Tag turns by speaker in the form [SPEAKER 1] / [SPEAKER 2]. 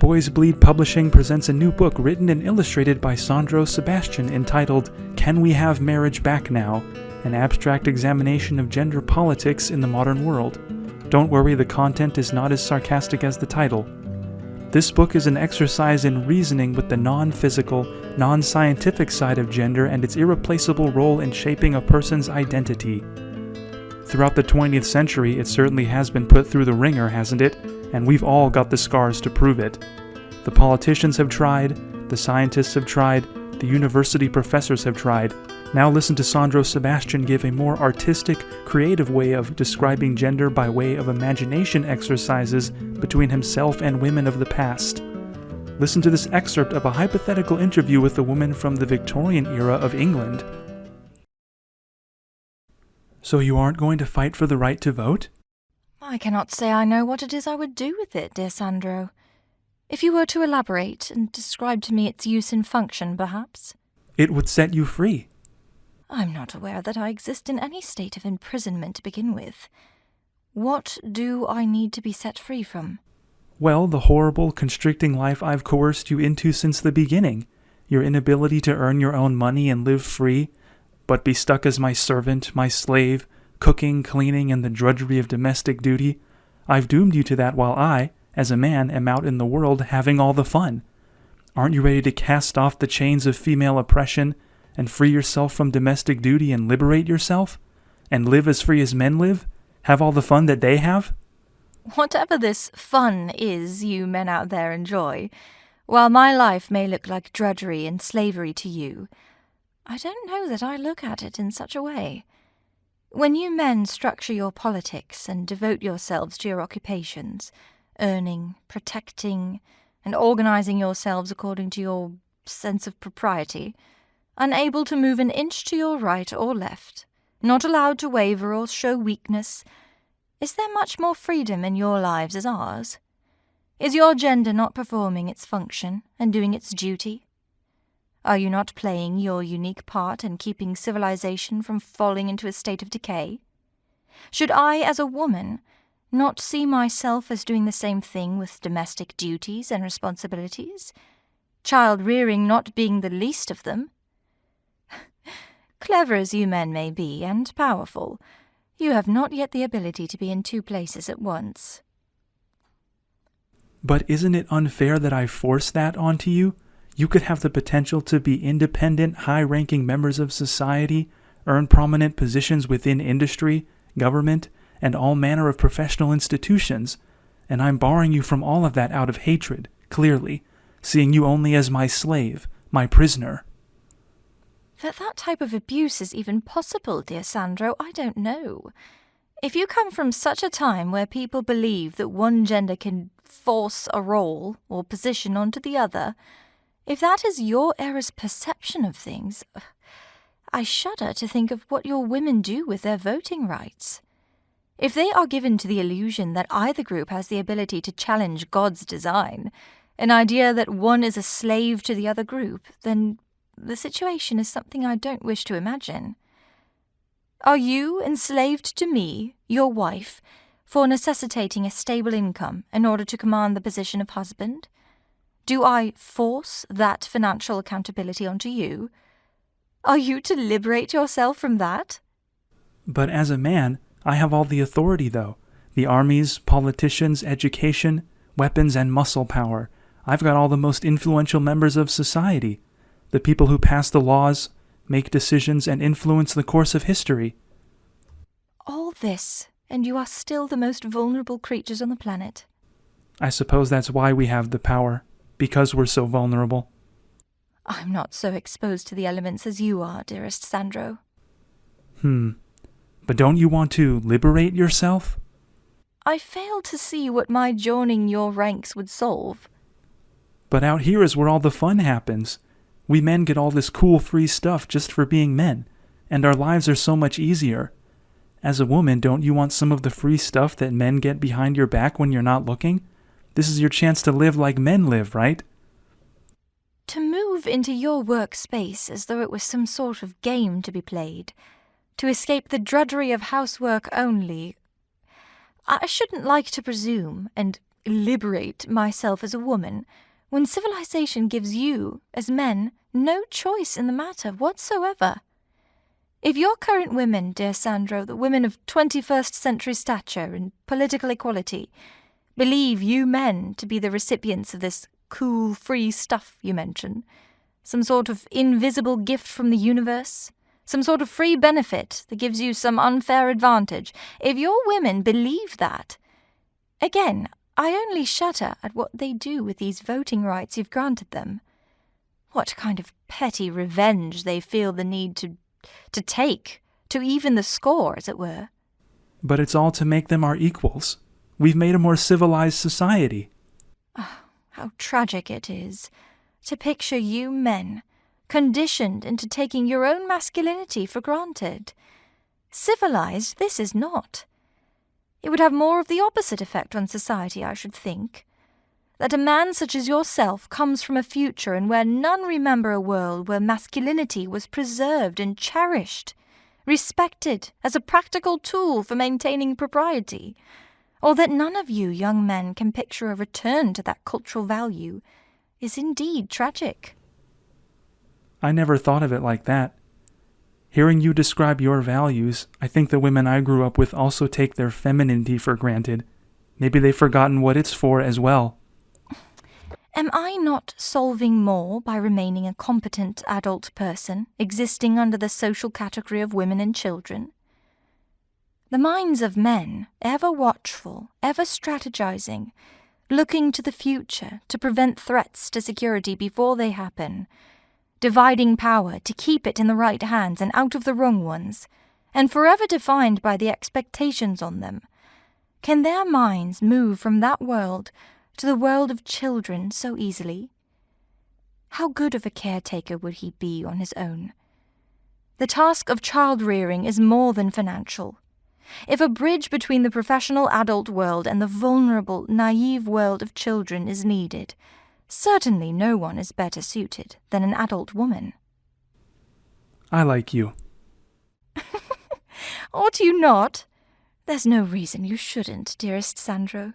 [SPEAKER 1] Boys Bleed Publishing presents a new book written and illustrated by Sandro Sebastian entitled Can We Have Marriage Back Now? An abstract examination of gender politics in the modern world. Don't worry, the content is not as sarcastic as the title. This book is an exercise in reasoning with the non-physical, non-scientific side of gender and its irreplaceable role in shaping a person's identity. Throughout the 20th century, it certainly has been put through the ringer, hasn't it? And we've all got the scars to prove it. The politicians have tried, the scientists have tried, the university professors have tried. Now listen to Sandro Sebastian give a more artistic, creative way of describing gender by way of imagination exercises between himself and women of the past. Listen to this excerpt of a hypothetical interview with a woman from the Victorian era of England. So you aren't going to fight for the right to vote?
[SPEAKER 2] I cannot say I know what it is I would do with it, dear Sandro. If you were to elaborate and describe to me its use and function, perhaps?
[SPEAKER 1] It would set you free.
[SPEAKER 2] I'm not aware that I exist in any state of imprisonment to begin with. What do I need to be set free from?
[SPEAKER 1] Well, the horrible, constricting life I've coerced you into since the beginning. Your inability to earn your own money and live free, but be stuck as my servant, my slave, cooking, cleaning, and the drudgery of domestic duty. I've doomed you to that while I, as a man, am out in the world having all the fun. Aren't you ready to cast off the chains of female oppression and free yourself from domestic duty and liberate yourself? And live as free as men live? Have all the fun that they have?
[SPEAKER 2] Whatever this fun is you men out there enjoy, while my life may look like drudgery and slavery to you, I don't know that I look at it in such a way. When you men structure your politics and devote yourselves to your occupations, earning, protecting, and organizing yourselves according to your sense of propriety, unable to move an inch to your right or left, not allowed to waver or show weakness, is there much more freedom in your lives as ours? Is your gender not performing its function and doing its duty? Are you not playing your unique part in keeping civilization from falling into a state of decay? Should I, as a woman, not see myself as doing the same thing with domestic duties and responsibilities, child-rearing not being the least of them? Clever as you men may be, and powerful, you have not yet the ability to be in two places at once.
[SPEAKER 1] But isn't it unfair that I force that onto you? You could have the potential to be independent, high-ranking members of society, earn prominent positions within industry, government, and all manner of professional institutions, and I'm barring you from all of that out of hatred, clearly, seeing you only as my slave, my prisoner.
[SPEAKER 2] That type of abuse is even possible, dear Sandro, I don't know. If you come from such a time where people believe that one gender can force a role or position onto the other, if that is your era's perception of things, I shudder to think of what your women do with their voting rights. If they are given to the illusion that either group has the ability to challenge God's design, an idea that one is a slave to the other group, then the situation is something I don't wish to imagine. Are you enslaved to me, your wife, for necessitating a stable income in order to command the position of husband? Do I force that financial accountability onto you? Are you to liberate yourself from that?
[SPEAKER 1] But as a man, I have all the authority, though. The armies, politicians, education, weapons, and muscle power. I've got all the most influential members of society. The people who pass the laws, make decisions, and influence the course of history.
[SPEAKER 2] All this, and you are still the most vulnerable creatures on the planet.
[SPEAKER 1] I suppose that's why we have the power, because we're so vulnerable.
[SPEAKER 2] I'm not so exposed to the elements as you are, dearest Sandro.
[SPEAKER 1] But don't you want to liberate yourself?
[SPEAKER 2] I fail to see what my joining your ranks would solve.
[SPEAKER 1] But out here is where all the fun happens. We men get all this cool free stuff just for being men, and our lives are so much easier. As a woman, don't you want some of the free stuff that men get behind your back when you're not looking? This is your chance to live like men live, right?
[SPEAKER 2] To move into your workspace as though it was some sort of game to be played, to escape the drudgery of housework only. I shouldn't like to presume, and liberate myself as a woman when civilization gives you, as men, no choice in the matter whatsoever? If your current women, dear Sandro, the women of 21st century stature and political equality, believe you men to be the recipients of this cool, free stuff you mention, some sort of invisible gift from the universe, some sort of free benefit that gives you some unfair advantage, if your women believe that, again, I only shudder at what they do with these voting rights you've granted them. What kind of petty revenge they feel the need to take, to even the score, as it were.
[SPEAKER 1] But it's all to make them our equals. We've made a more civilized society.
[SPEAKER 2] Oh, how tragic it is to picture you men conditioned into taking your own masculinity for granted. Civilized, this is not. It would have more of the opposite effect on society, I should think. That a man such as yourself comes from a future in where none remember a world where masculinity was preserved and cherished, respected as a practical tool for maintaining propriety, or that none of you young men can picture a return to that cultural value, is indeed tragic.
[SPEAKER 1] I never thought of it like that. Hearing you describe your values, I think the women I grew up with also take their femininity for granted. Maybe they've forgotten what it's for as well.
[SPEAKER 2] Am I not solving more by remaining a competent adult person, existing under the social category of women and children? The minds of men, ever watchful, ever strategizing, looking to the future to prevent threats to security before they happen, dividing power to keep it in the right hands and out of the wrong ones, and forever defined by the expectations on them, can their minds move from that world to the world of children so easily? How good of a caretaker would he be on his own? The task of child-rearing is more than financial. If a bridge between the professional adult world and the vulnerable, naive world of children is needed, certainly no one is better suited than an adult woman.
[SPEAKER 1] I like you.
[SPEAKER 2] Ought you not? There's no reason you shouldn't, dearest Sandro.